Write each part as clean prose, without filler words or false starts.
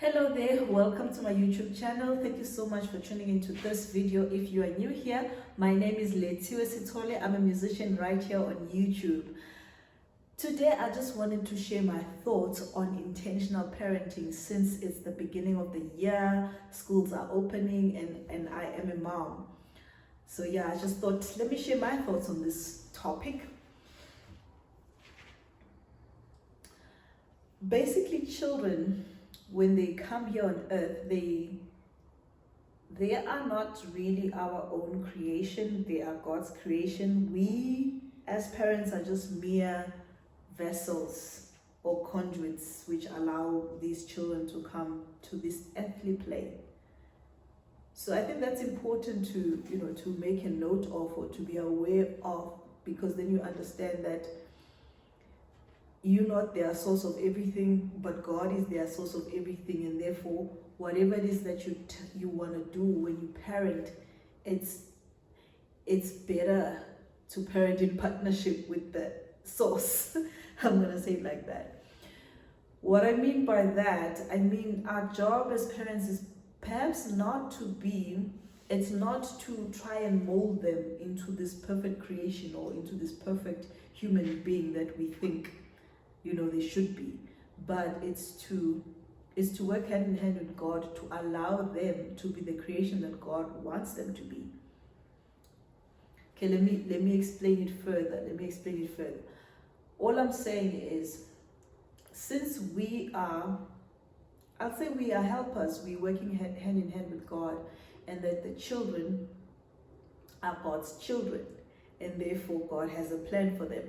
Hello there, welcome to my YouTube channel. Thank you so much for tuning into this video. If you are new here, my name is Lethiwe Sithole. I'm a musician right here on YouTube. Today I just wanted to share my thoughts on intentional parenting since it's the beginning of the year, schools are opening and I am a mom. So yeah, I just thought let me share my thoughts on this topic. Basically, children, when they come here on earth, they are not really our own creation. They are God's creation. We as parents are just mere vessels or conduits which allow these children to come to this earthly plane. So I think that's important to to make a note of or to be aware of, because then you understand that you're not their source of everything, but God is their source of everything, and therefore whatever it is that you want to do when you parent, it's better to parent in partnership with the source. I'm gonna say it like that. What I mean by that, I mean our job as parents is perhaps it's not to try and mold them into this perfect creation or into this perfect human being that we think they should be, but it's to work hand in hand with God to allow them to be the creation that God wants them to be. Okay, let me explain it further. All I'm saying is, since I'll say we are helpers, we're working hand in hand with God, and that the children are God's children, and therefore God has a plan for them.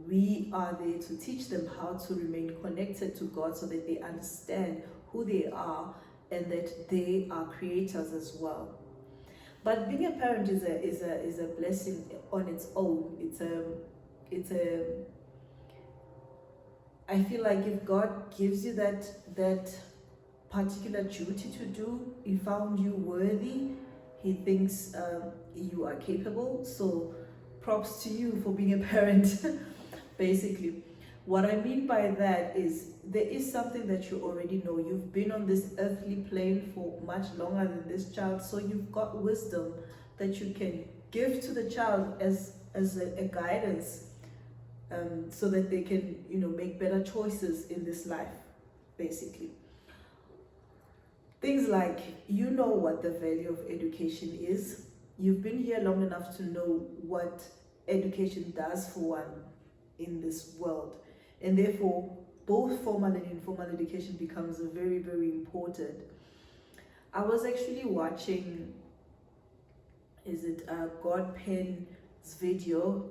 We are there to teach them how to remain connected to God so that they understand who they are and that they are creators as well. But being a parent is a blessing on its own. I feel like if God gives you that particular duty to do, He found you worthy, He thinks you are capable. So props to you for being a parent. Basically, what I mean by that is there is something that you already know. You've been on this earthly plane for much longer than this child, so you've got wisdom that you can give to the child as a guidance, so that they can make better choices in this life. Basically, things like what the value of education is. You've been here long enough to know what education does for one in this world, and therefore both formal and informal education becomes very, very important. I was actually watching God Penn's video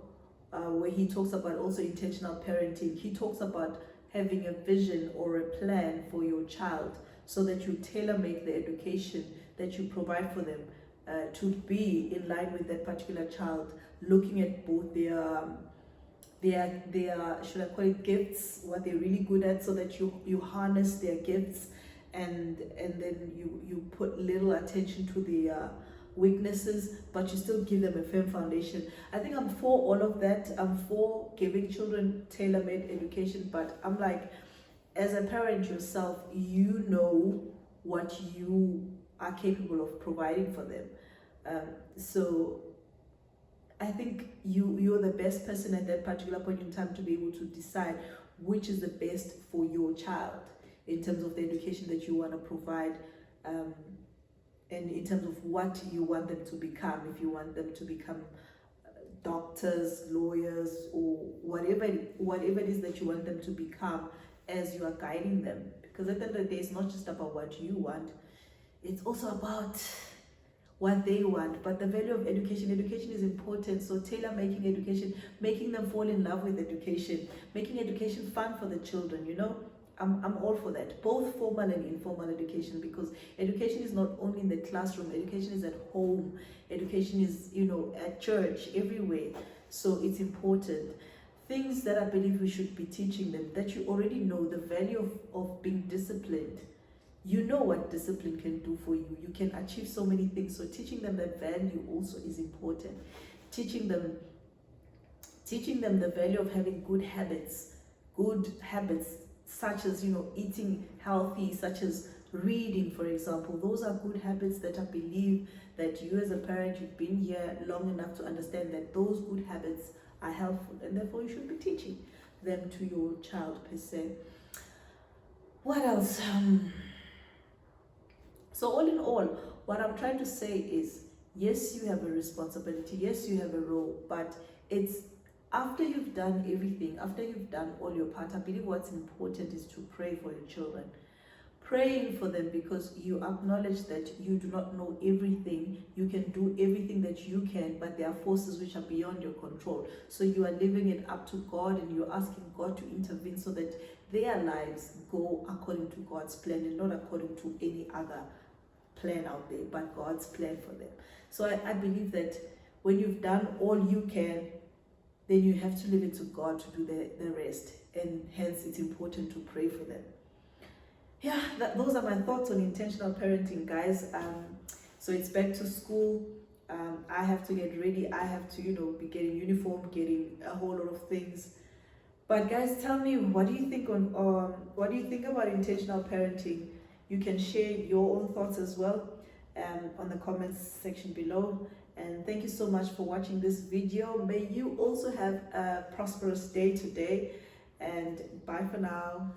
where he talks about also intentional parenting. He talks about having a vision or a plan for your child so that you tailor make the education that you provide for them to be in line with that particular child, looking at both their should I call it gifts, what they're really good at, so that you harness their gifts and then you put little attention to their weaknesses, but you still give them a firm foundation. I think I'm for all of that. I'm for giving children tailor-made education, but I'm like, as a parent yourself, you know what you are capable of providing for them. So I think you're the best person at that particular point in time to be able to decide which is the best for your child in terms of the education that you want to provide, and in terms of what you want them to become. If you want them to become doctors, lawyers, or whatever it is that you want them to become as you are guiding them. Because at the end of the day, it's not just about what you want, it's also about what they want. But the value of education is important. So tailor-making education, making them fall in love with education, making education fun for the children, I'm all for that, both formal and informal education, because education is not only in the classroom, education is at home, education is at church, everywhere. So it's important. Things that I believe we should be teaching them, that you already know, the value of being disciplined. You know what discipline can do for you. You can achieve so many things. So teaching them that value also is important. Teaching them the value of having good habits such as, eating healthy, such as reading, for example. Those are good habits that I believe that you as a parent, you've been here long enough to understand that those good habits are helpful, and therefore you should be teaching them to your child per se. What else? So all in all, what I'm trying to say is, yes, you have a responsibility, yes, you have a role, but it's after you've done everything, after you've done all your part, I believe what's important is to pray for your children. Praying for them, because you acknowledge that you do not know everything, you can do everything that you can, but there are forces which are beyond your control. So you are leaving it up to God, and you're asking God to intervene so that their lives go according to God's plan and not according to any other plan out there, but God's plan for them. So I believe that when you've done all you can, then you have to leave it to God to do the rest, and hence it's important to pray for them. Yeah, those are my thoughts on intentional parenting, guys. So it's back to school. I have to get ready. I have to, be getting uniform, getting a whole lot of things. But guys, tell me, what do you think what do you think about intentional parenting? You can share your own thoughts as well on the comments section below. And thank you so much for watching this video. May you also have a prosperous day today. And bye for now.